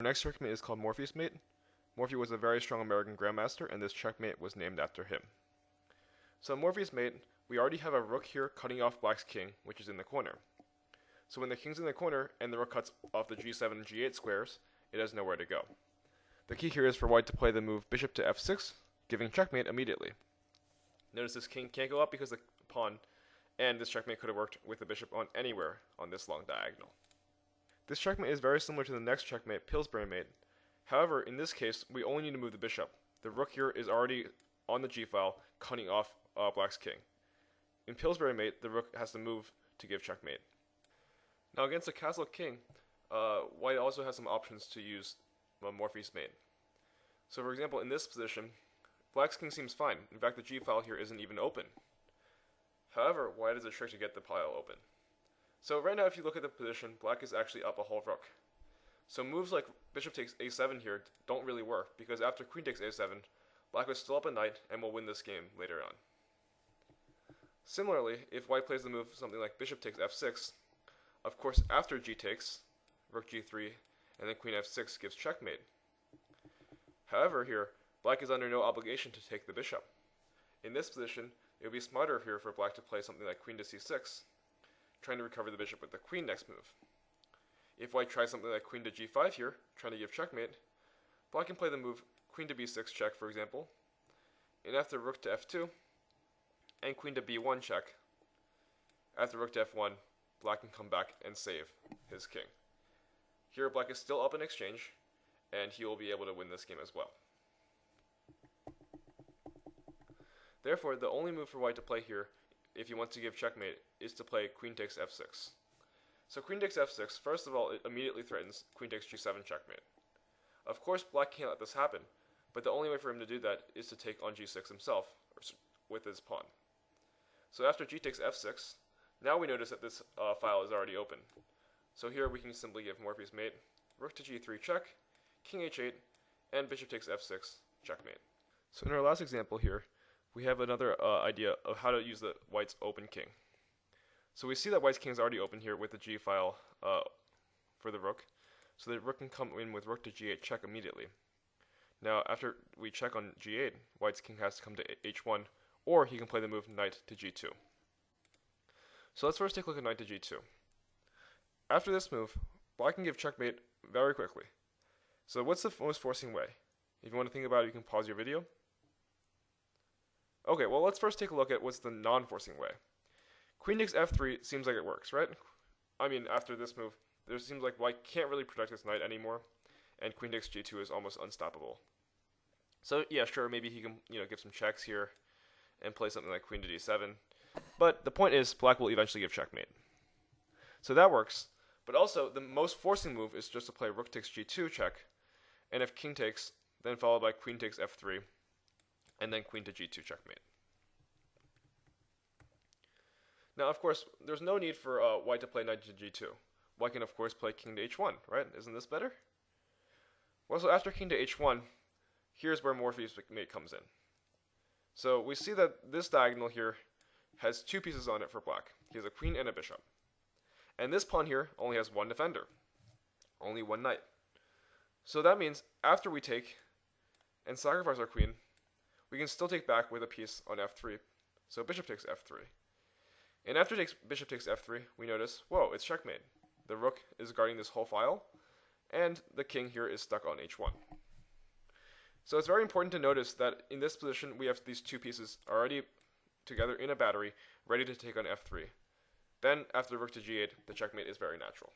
Our next checkmate is called Morphy's mate. Morphy was a very strong American grandmaster, and this checkmate was named after him. So Morphy's mate, we already have a rook here cutting off black's king, which is in the corner. So when the king's in the corner and the rook cuts off the g7 and g8 squares, it has nowhere to go. The key here is for white to play the move bishop to f6, giving checkmate immediately. Notice this king can't go up because the pawn, and this checkmate could have worked with the bishop on anywhere on this long diagonal. This checkmate is very similar to the next checkmate, Pillsbury mate. However, in this case, we only need to move the bishop. The rook here is already on the g-file, cutting off black's king. In Pillsbury mate, the rook has to move to give checkmate. Now against a castle king, white also has some options to use Morphy's mate. So for example, in this position, black's king seems fine. In fact, the g-file here isn't even open. However, white has a trick to get the file open. So right now, if you look at the position, black is actually up a whole rook. So moves like bishop takes a7 here don't really work, because after queen takes a7, black is still up a knight and will win this game later on. Similarly, if white plays the move something like bishop takes f6, of course after g takes, rook g3, and then queen f6 gives checkmate. However here, black is under no obligation to take the bishop. In this position, it would be smarter here for black to play something like queen to c6, trying to recover the bishop with the queen next move. If white tries something like queen to g5 here, trying to give checkmate, black can play the move queen to b6 check, for example, and after rook to f2, and queen to b1 check. After rook to f1, black can come back and save his king. Here black is still up in exchange, and he will be able to win this game as well. Therefore, the only move for white to play here, if he wants to give checkmate, is to play queen takes f6. So queen takes f6, first of all, it immediately threatens queen takes g7 checkmate. Of course, black can't let this happen, but the only way for him to do that is to take on g6 himself, with his pawn. So after g takes f6, now we notice that this file is already open. So here we can simply give Morphy's mate, rook to g3 check, king h8, and bishop takes f6 checkmate. So in our last example here, we have another idea of how to use the white's open king. So we see that white's king is already open here with the g file for the rook, so the rook can come in with rook to g8 check immediately. Now after we check on g8, white's king has to come to h1, or he can play the move knight to g2. So let's first take a look at knight to g2. After this move, black can give checkmate very quickly. So what's the most forcing way? If you want to think about it, you can pause your video. Okay, well let's first take a look at what's the non-forcing way. Queen takes f3 seems like it works, right? I mean, after this move, there seems like white can't really protect this knight anymore, and queen takes g2 is almost unstoppable. So yeah, sure, maybe he can give some checks here and play something like queen to d7. But the point is, black will eventually give checkmate. So that works. But also, the most forcing move is just to play rook takes g2 check, and if king takes, then followed by queen takes f3, and then queen to g2 checkmate. Now, of course, there's no need for white to play knight to g2. White can, of course, play king to h1, right? Isn't this better? Well, so after king to h1, here's where Morphy's mate comes in. So we see that this diagonal here has two pieces on it for black. He has a queen and a bishop. And this pawn here only has one defender, only one knight. So that means after we take and sacrifice our queen, we can still take back with a piece on f3. So bishop takes f3. And after bishop takes f3, we notice, whoa, it's checkmate. The rook is guarding this whole file, and the king here is stuck on h1. So it's very important to notice that in this position, we have these two pieces already together in a battery, ready to take on f3. Then, after rook to g8, the checkmate is very natural.